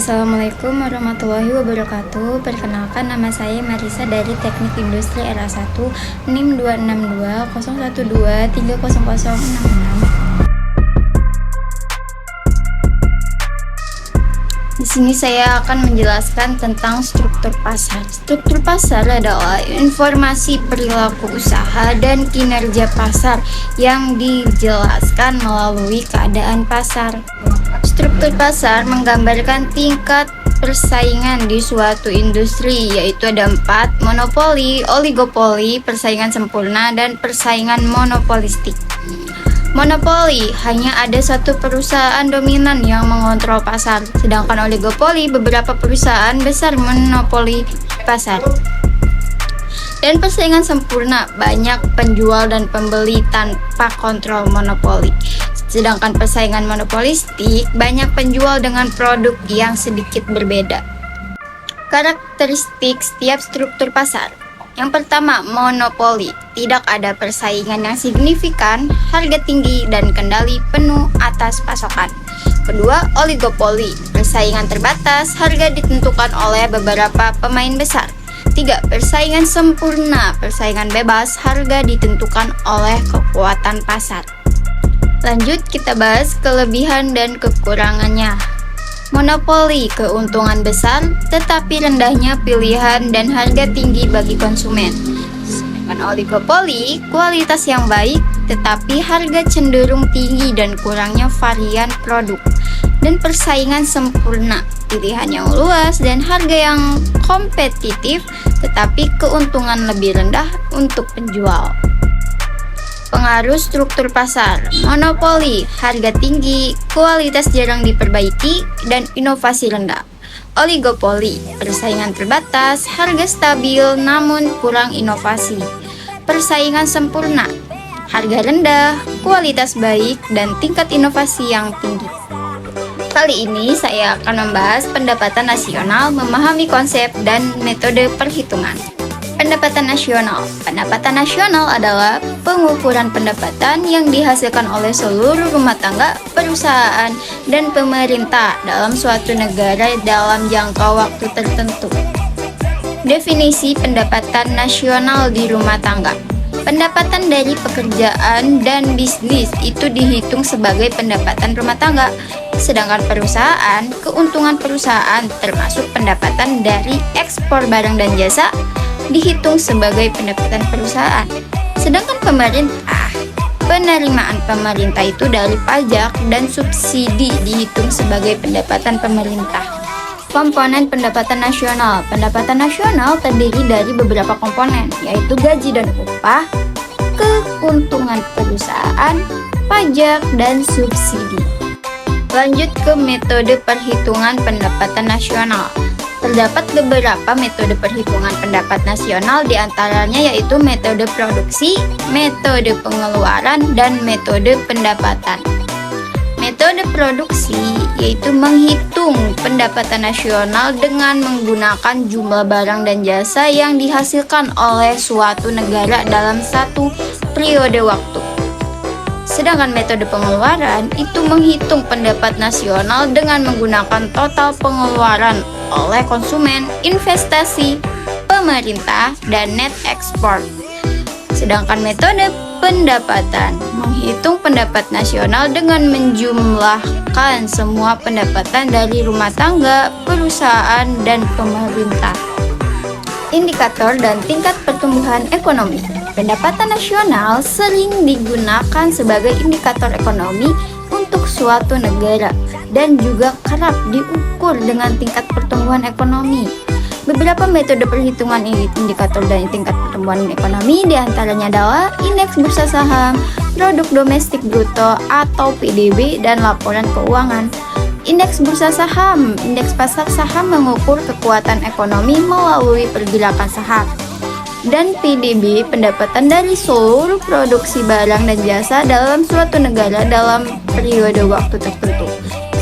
Assalamualaikum warahmatullahi wabarakatuh. Perkenalkan, nama saya Marisa dari Teknik Industri Era 1, NIM 26201230066. Di sini saya akan menjelaskan tentang struktur pasar. Struktur pasar adalah informasi perilaku usaha dan kinerja pasar yang dijelaskan melalui keadaan pasar. Struktur pasar menggambarkan tingkat persaingan di suatu industri, yaitu ada 4: monopoli, oligopoli, persaingan sempurna, dan persaingan monopolistik. Monopoli, hanya ada satu perusahaan dominan yang mengontrol pasar, sedangkan oligopoli, beberapa perusahaan besar monopoli pasar. Dan persaingan sempurna, banyak penjual dan pembeli tanpa kontrol monopoli. Sedangkan persaingan monopolistik, banyak penjual dengan produk yang sedikit berbeda. Karakteristik setiap struktur pasar. Yang pertama, monopoli. Tidak ada persaingan yang signifikan, harga tinggi, dan kendali penuh atas pasokan. Kedua, oligopoli. Persaingan terbatas, harga ditentukan oleh beberapa pemain besar. 3. Persaingan sempurna. Persaingan bebas, harga ditentukan oleh kekuatan pasar. Lanjut, kita bahas kelebihan dan kekurangannya. Monopoli, keuntungan besar, tetapi rendahnya pilihan dan harga tinggi bagi konsumen. Sedangkan oligopoli, kualitas yang baik, tetapi harga cenderung tinggi dan kurangnya varian produk. Dan persaingan sempurna, pilihan yang luas dan harga yang kompetitif, tetapi keuntungan lebih rendah untuk penjual. Pengaruh struktur pasar. Monopoli, harga tinggi, kualitas jarang diperbaiki, dan inovasi rendah. Oligopoli, persaingan terbatas, harga stabil namun kurang inovasi. Persaingan sempurna, harga rendah, kualitas baik, dan tingkat inovasi yang tinggi. Kali ini saya akan membahas pendapatan nasional, memahami konsep dan metode perhitungan. Pendapatan nasional. Pendapatan nasional adalah pengukuran pendapatan yang dihasilkan oleh seluruh rumah tangga, perusahaan, dan pemerintah dalam suatu negara dalam jangka waktu tertentu. Definisi pendapatan nasional di rumah tangga. Pendapatan dari pekerjaan dan bisnis itu dihitung sebagai pendapatan rumah tangga. Sedangkan perusahaan, keuntungan perusahaan termasuk pendapatan dari ekspor barang dan jasa dihitung sebagai pendapatan perusahaan. Sedangkan pemerintah, penerimaan pemerintah itu dari pajak dan subsidi dihitung sebagai pendapatan pemerintah. Komponen pendapatan nasional. Pendapatan nasional terdiri dari beberapa komponen, yaitu gaji dan upah, keuntungan perusahaan, pajak, dan subsidi. Lanjut ke metode perhitungan pendapatan nasional. Terdapat beberapa metode perhitungan pendapat nasional, diantaranya yaitu metode produksi, metode pengeluaran, dan metode pendapatan. Metode produksi yaitu menghitung pendapatan nasional dengan menggunakan jumlah barang dan jasa yang dihasilkan oleh suatu negara dalam satu periode waktu. Sedangkan metode pengeluaran itu menghitung pendapat nasional dengan menggunakan total pengeluaran oleh konsumen, investasi, pemerintah, dan net ekspor. Sedangkan metode pendapatan menghitung pendapat nasional dengan menjumlahkan semua pendapatan dari rumah tangga, perusahaan, dan pemerintah. Indikator dan tingkat pertumbuhan ekonomi. Pendapatan nasional sering digunakan sebagai indikator ekonomi untuk suatu negara dan juga kerap diukur dengan tingkat pertumbuhan ekonomi. Beberapa metode perhitungan indikator dan tingkat pertumbuhan ekonomi diantaranya adalah indeks bursa saham, produk domestik bruto atau PDB, dan laporan keuangan. Indeks bursa saham. Indeks pasar saham mengukur kekuatan ekonomi melalui pergerakan saham. Dan PDB, pendapatan dari seluruh produksi barang dan jasa dalam suatu negara dalam periode waktu tertentu.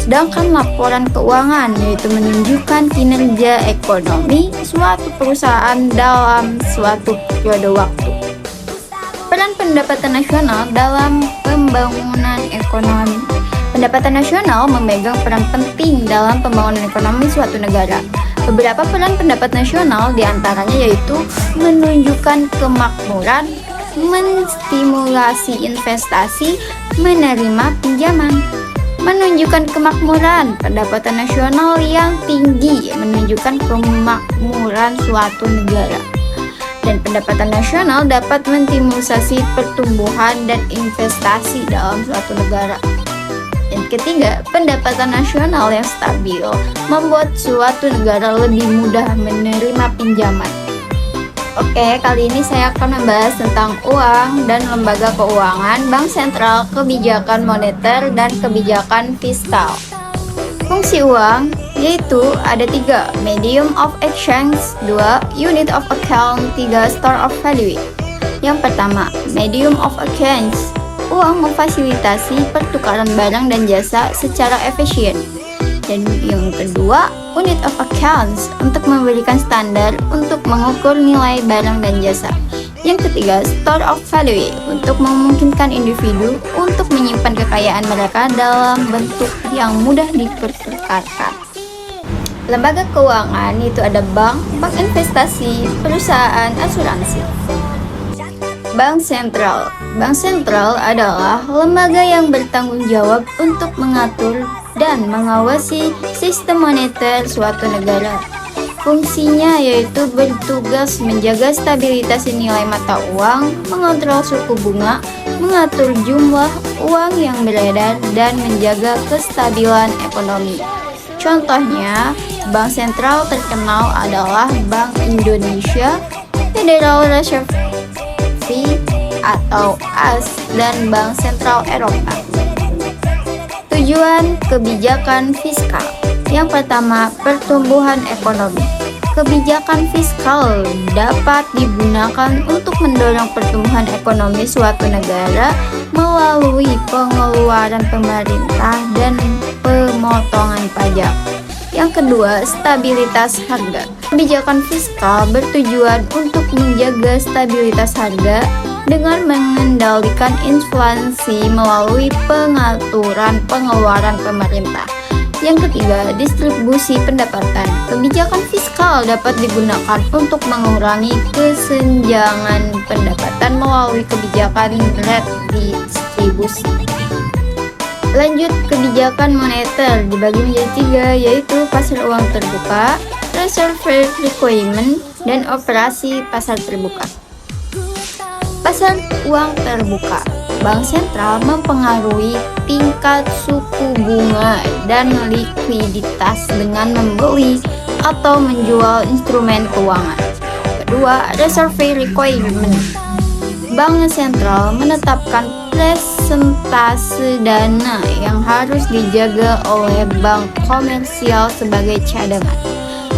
Sedangkan laporan keuangan yaitu menunjukkan kinerja ekonomi suatu perusahaan dalam suatu periode waktu. Peran pendapatan nasional dalam pembangunan ekonomi. Pendapatan nasional memegang peran penting dalam pembangunan ekonomi suatu negara. Beberapa peran pendapatan nasional diantaranya yaitu menunjukkan kemakmuran, menstimulasi investasi, menerima pinjaman. Menunjukkan kemakmuran, pendapatan nasional yang tinggi menunjukkan kemakmuran suatu negara. Dan pendapatan nasional dapat menstimulasi pertumbuhan dan investasi dalam suatu negara. Yang ketiga, pendapatan nasional yang stabil membuat suatu negara lebih mudah menerima pinjaman. Oke, kali ini saya akan membahas tentang uang dan lembaga keuangan, bank sentral, kebijakan moneter, dan kebijakan fiskal. Fungsi uang yaitu ada 3, medium of exchange, 2, unit of account, 3, store of value. Yang pertama, medium of exchange. Uang memfasilitasi pertukaran barang dan jasa secara efisien. Dan yang kedua, unit of accounts, untuk memberikan standar untuk mengukur nilai barang dan jasa. Yang ketiga, store of value, untuk memungkinkan individu untuk menyimpan kekayaan mereka dalam bentuk yang mudah dipertukarkan. Lembaga keuangan itu ada bank, bank investasi, perusahaan asuransi. Bank sentral. Bank sentral adalah lembaga yang bertanggung jawab untuk mengatur dan mengawasi sistem moneter suatu negara. Fungsinya yaitu bertugas menjaga stabilitas nilai mata uang, mengontrol suku bunga, mengatur jumlah uang yang beredar, dan menjaga kestabilan ekonomi. Contohnya, bank sentral terkenal adalah Bank Indonesia, Federal Reserve atau AS, dan Bank Sentral Eropa. Tujuan kebijakan fiskal. Yang pertama, pertumbuhan ekonomi. Kebijakan fiskal dapat digunakan untuk mendorong pertumbuhan ekonomi suatu negara melalui pengeluaran pemerintah dan pemotongan pajak. Yang kedua, stabilitas harga. Kebijakan fiskal bertujuan untuk menjaga stabilitas harga dengan mengendalikan inflasi melalui pengaturan pengeluaran pemerintah. Yang ketiga, distribusi pendapatan. Kebijakan fiskal dapat digunakan untuk mengurangi kesenjangan pendapatan melalui kebijakan redistribusi. Lanjut, kebijakan moneter dibagi menjadi 3, yaitu pasar uang terbuka, reserve requirement, dan operasi pasar terbuka. Pasar uang terbuka. Bank sentral mempengaruhi tingkat suku bunga dan likuiditas dengan membeli atau menjual instrumen keuangan. Kedua, reserve requirement. Bank sentral menetapkan persentase dana yang harus dijaga oleh bank komersial sebagai cadangan.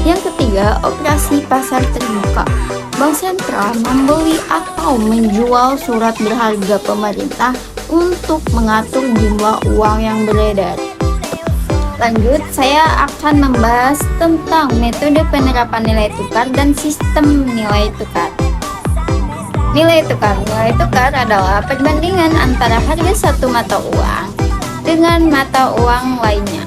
Yang ketiga, operasi pasar terbuka. Bank sentral membeli atau menjual surat berharga pemerintah untuk mengatur jumlah uang yang beredar. Lanjut, saya akan membahas tentang metode penerapan nilai tukar dan sistem nilai tukar. Nilai tukar. Nilai tukar adalah perbandingan antara harga satu mata uang dengan mata uang lainnya.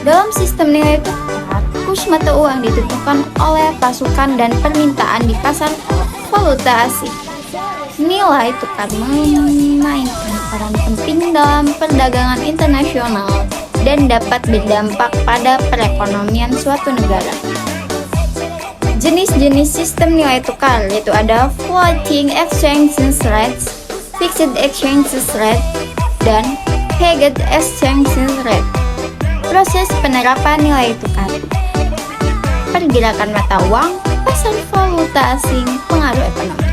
Dalam sistem nilai tukar, kurs mata uang ditentukan oleh pasokan dan permintaan di pasar valuta asing. Nilai tukar memainkan peran penting dalam perdagangan internasional dan dapat berdampak pada perekonomian suatu negara. Jenis-jenis sistem nilai tukar yaitu ada floating exchange rates, fixed exchange rate, dan pegged exchange rate. Proses penerapan nilai tukar. Pergerakan mata uang, pasar valuta asing, pengaruh ekonomi.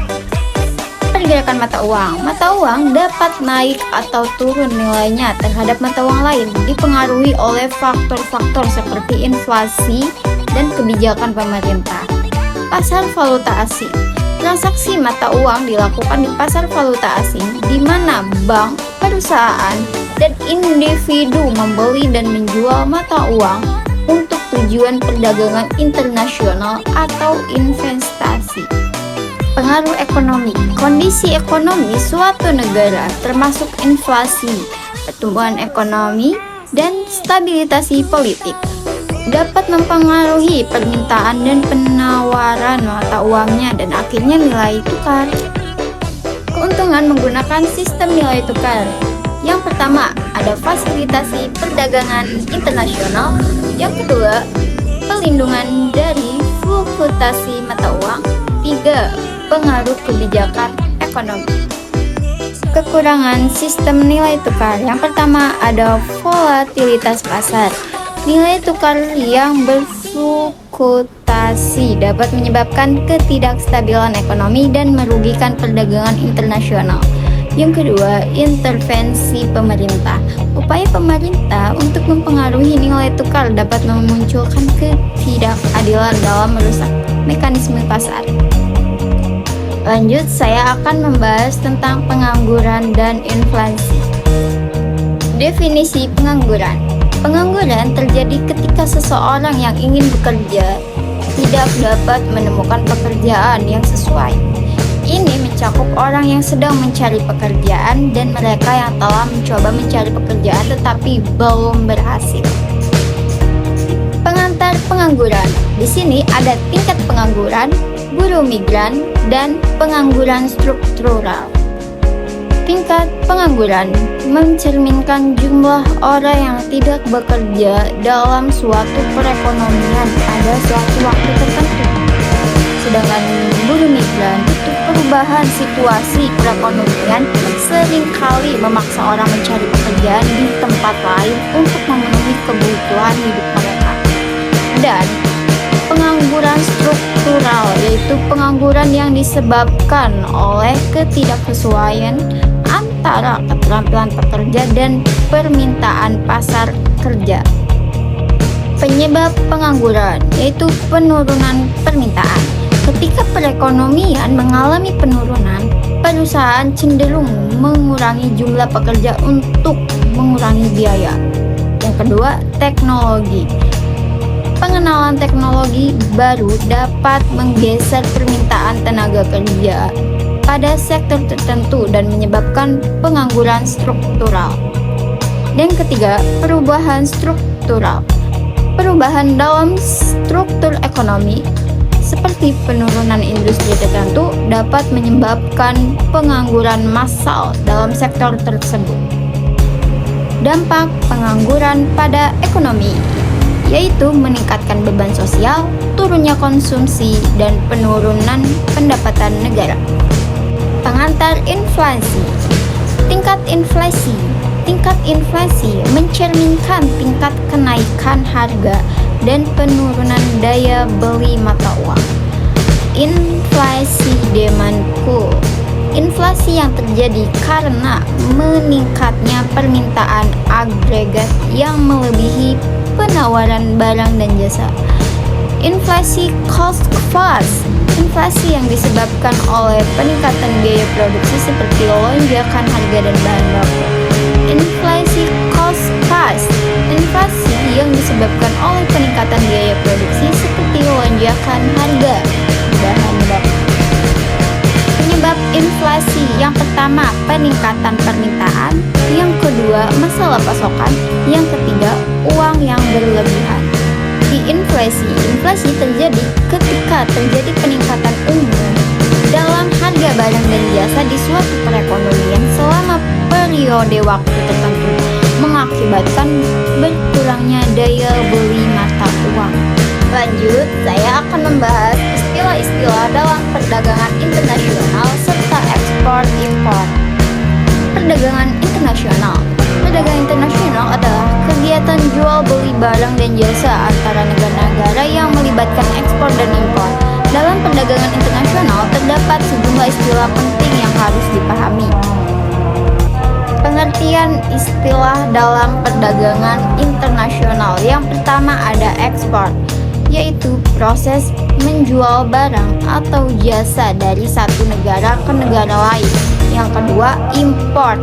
Pergerakan mata uang. Mata uang dapat naik atau turun nilainya terhadap mata uang lain, dipengaruhi oleh faktor-faktor seperti inflasi dan kebijakan pemerintah. Pasar valuta asing. Transaksi mata uang dilakukan di pasar valuta asing, di mana bank, perusahaan, dan individu membeli dan menjual mata uang untuk tujuan perdagangan internasional atau investasi. Pengaruh ekonomi. Kondisi ekonomi suatu negara termasuk inflasi, pertumbuhan pertumbuhan ekonomi dan stabilitas politik, dapat mempengaruhi permintaan dan penawaran mata uangnya dan akhirnya nilai tukar. Keuntungan menggunakan sistem nilai tukar. Yang pertama, ada fasilitasi perdagangan internasional. Yang kedua, pelindungan dari fluktuasi mata uang. 3. Pengaruh kebijakan ekonomi. Kekurangan sistem nilai tukar. Yang pertama, ada volatilitas pasar. Nilai tukar yang berfluktuasi dapat menyebabkan ketidakstabilan ekonomi dan merugikan perdagangan internasional. Yang kedua, intervensi pemerintah. Upaya pemerintah untuk mempengaruhi nilai tukar dapat memunculkan ketidakadilan dalam merusak mekanisme pasar. Lanjut, saya akan membahas tentang pengangguran dan inflasi. Definisi pengangguran. Pengangguran terjadi ketika seseorang yang ingin bekerja tidak dapat menemukan pekerjaan yang sesuai. Ini mencakup orang yang sedang mencari pekerjaan dan mereka yang telah mencoba mencari pekerjaan tetapi belum berhasil. Pengantar pengangguran. Di sini ada tingkat pengangguran, buruh migran, dan pengangguran struktural. Tingkat pengangguran mencerminkan jumlah orang yang tidak bekerja dalam suatu perekonomian pada suatu waktu tertentu. Sedangkan buruh migran itu perubahan situasi perekonomian seringkali memaksa orang mencari pekerjaan di tempat lain untuk memenuhi kebutuhan hidup mereka. Dan pengangguran struktural, yaitu pengangguran yang disebabkan oleh ketidaksesuaian antara keterampilan pekerja dan permintaan pasar kerja. Penyebab pengangguran yaitu penurunan permintaan. Ketika perekonomian mengalami penurunan, perusahaan cenderung mengurangi jumlah pekerja untuk mengurangi biaya. Yang kedua, teknologi. Pengenalan teknologi baru dapat menggeser permintaan tenaga kerja pada sektor tertentu dan menyebabkan pengangguran struktural. Dan ketiga, perubahan struktural. Perubahan dalam struktur ekonomi seperti penurunan industri tertentu dapat menyebabkan pengangguran massal dalam sektor tersebut. Dampak pengangguran pada ekonomi yaitu meningkatkan beban sosial, turunnya konsumsi, dan penurunan pendapatan negara. Pengantar inflasi. Tingkat inflasi. Tingkat inflasi mencerminkan tingkat kenaikan harga dan penurunan daya beli mata uang. Inflasi demand pull. Inflasi yang terjadi karena meningkatnya permintaan agregat yang melebihi penawaran barang dan jasa. Inflasi cost plus. Inflasi yang disebabkan oleh peningkatan biaya produksi seperti lonjakan harga dan bahan baku. Inflasi cost plus. Inflasi yang disebabkan oleh peningkatan biaya produksi seperti lonjakan harga bahan baku. Penyebab inflasi yang pertama, peningkatan permintaan. Yang kedua, masalah pasokan. Yang ketiga, uang yang berlebihan. Di inflasi terjadi ketika terjadi peningkatan umum dalam harga barang dan jasa di suatu perekonomian selama periode waktu tertentu, mengakibatkan berkurangnya daya beli mata uang. Lanjut, saya akan membahas istilah-istilah dalam perdagangan internasional serta ekspor-impor. Perdagangan internasional. Perdagangan internasional adalah kegiatan jual beli barang dan jasa antara negara-negara yang melibatkan ekspor dan impor. Dalam perdagangan internasional terdapat sejumlah istilah penting yang harus dipahami. Pengertian istilah dalam perdagangan internasional. Yang pertama ada ekspor, yaitu proses menjual barang atau jasa dari satu negara ke negara lain. Yang kedua, import,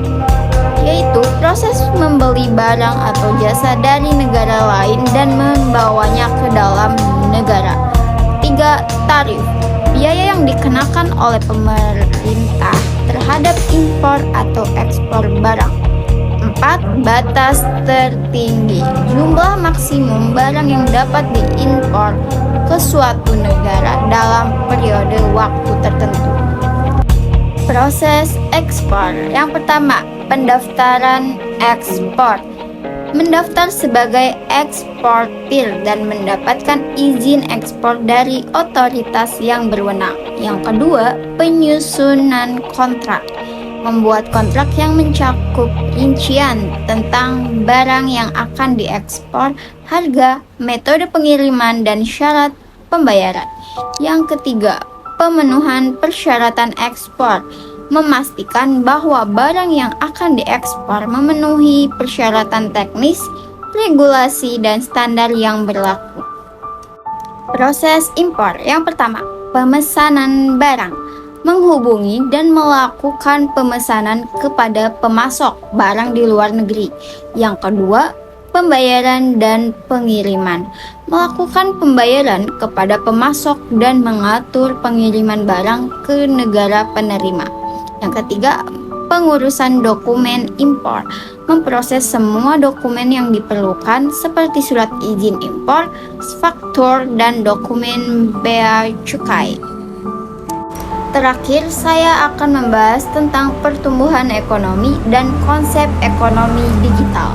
yaitu proses membeli barang atau jasa dari negara lain dan membawanya ke dalam negara. 3. Tarif, biaya yang dikenakan oleh pemerintah terhadap impor atau ekspor barang. 4. Keempat, batas tertinggi. Jumlah maksimum barang yang dapat diimpor ke suatu negara dalam periode waktu tertentu. Proses ekspor. Yang pertama, pendaftaran ekspor. Mendaftar sebagai eksportir dan mendapatkan izin ekspor dari otoritas yang berwenang. Yang kedua, penyusunan kontrak. Membuat kontrak yang mencakup rincian tentang barang yang akan diekspor, harga, metode pengiriman, dan syarat pembayaran. Yang ketiga, pemenuhan persyaratan ekspor. Memastikan bahwa barang yang akan diekspor memenuhi persyaratan teknis, regulasi, dan standar yang berlaku. Proses impor. Yang pertama, pemesanan barang. Menghubungi dan melakukan pemesanan kepada pemasok barang di luar negeri. Yang kedua, pembayaran dan pengiriman. Melakukan pembayaran kepada pemasok dan mengatur pengiriman barang ke negara penerima. Yang ketiga, pengurusan dokumen impor. Memproses semua dokumen yang diperlukan seperti surat izin impor, faktur, dan dokumen bea cukai. Terakhir, saya akan membahas tentang pertumbuhan ekonomi dan konsep ekonomi digital.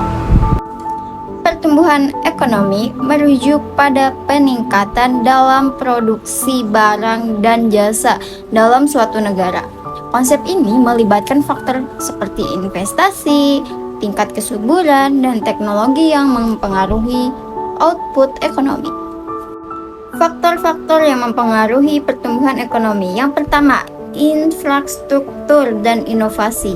Pertumbuhan ekonomi merujuk pada peningkatan dalam produksi barang dan jasa dalam suatu negara. Konsep ini melibatkan faktor seperti investasi, tingkat kesuburan, dan teknologi yang mempengaruhi output ekonomi. Faktor-faktor yang mempengaruhi pertumbuhan ekonomi. Yang pertama, infrastruktur dan inovasi.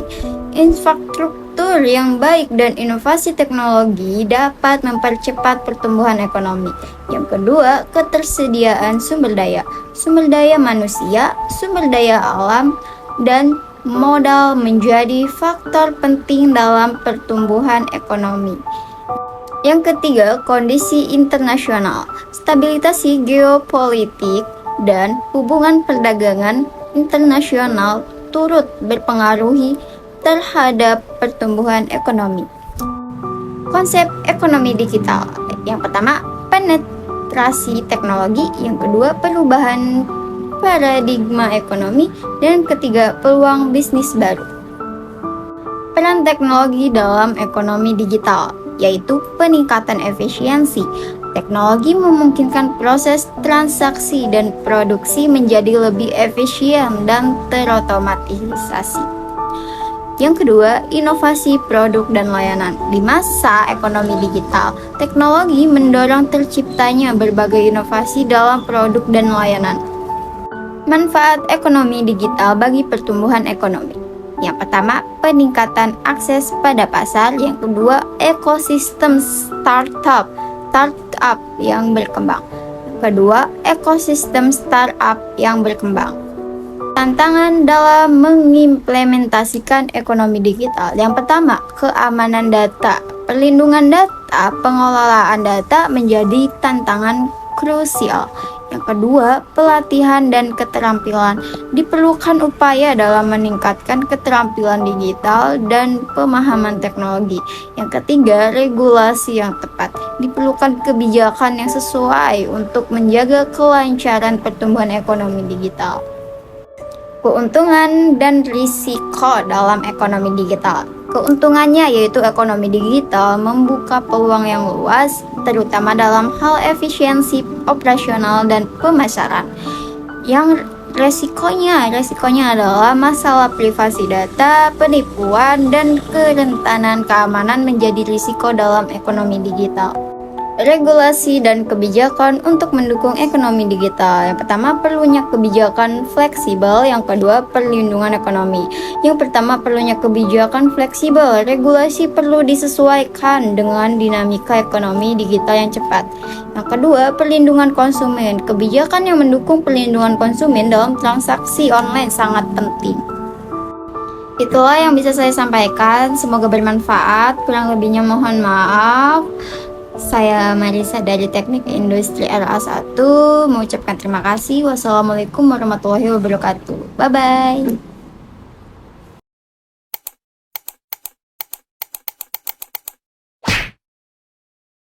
Infrastruktur yang baik dan inovasi teknologi dapat mempercepat pertumbuhan ekonomi. Yang kedua, ketersediaan sumber daya manusia, sumber daya alam, dan modal menjadi faktor penting dalam pertumbuhan ekonomi. Yang ketiga, kondisi internasional, stabilitas geopolitik, dan hubungan perdagangan internasional turut berpengaruhi terhadap pertumbuhan ekonomi. Konsep ekonomi digital. Yang pertama, penetrasi teknologi. Yang kedua, perubahan paradigma ekonomi, dan ketiga, peluang bisnis baru. Peran teknologi dalam ekonomi digital, yaitu peningkatan efisiensi. Teknologi memungkinkan proses transaksi dan produksi menjadi lebih efisien dan terotomatisasi. Yang kedua, inovasi produk dan layanan. Di masa ekonomi digital, teknologi mendorong terciptanya berbagai inovasi dalam produk dan layanan. Manfaat ekonomi digital bagi pertumbuhan ekonomi. Yang pertama, peningkatan akses pada pasar. Yang kedua, ekosistem startup yang berkembang. Yang kedua, ekosistem startup yang berkembang. Tantangan dalam mengimplementasikan ekonomi digital. Yang pertama, keamanan data. Perlindungan data, pengelolaan data menjadi tantangan krusial. Yang kedua, pelatihan dan keterampilan. Diperlukan upaya dalam meningkatkan keterampilan digital dan pemahaman teknologi. Yang ketiga, regulasi yang tepat. Diperlukan kebijakan yang sesuai untuk menjaga kelancaran pertumbuhan ekonomi digital. Keuntungan dan risiko dalam ekonomi digital. Keuntungannya yaitu ekonomi digital membuka peluang yang luas, terutama dalam hal efisiensi operasional dan pemasaran. Yang resikonya adalah masalah privasi data, penipuan, dan kerentanan keamanan menjadi risiko dalam ekonomi digital. Regulasi dan kebijakan untuk mendukung ekonomi digital. Yang pertama, perlunya kebijakan fleksibel. Yang kedua, perlindungan ekonomi. Yang pertama, perlunya kebijakan fleksibel. Regulasi perlu disesuaikan dengan dinamika ekonomi digital yang cepat. Yang kedua, perlindungan konsumen. Kebijakan yang mendukung perlindungan konsumen dalam transaksi online sangat penting. Itulah yang bisa saya sampaikan. Semoga bermanfaat. Kurang lebihnya mohon maaf. Saya Marisa dari Teknik Industri RA1 mengucapkan terima kasih. Wassalamualaikum warahmatullahi wabarakatuh. Bye-bye.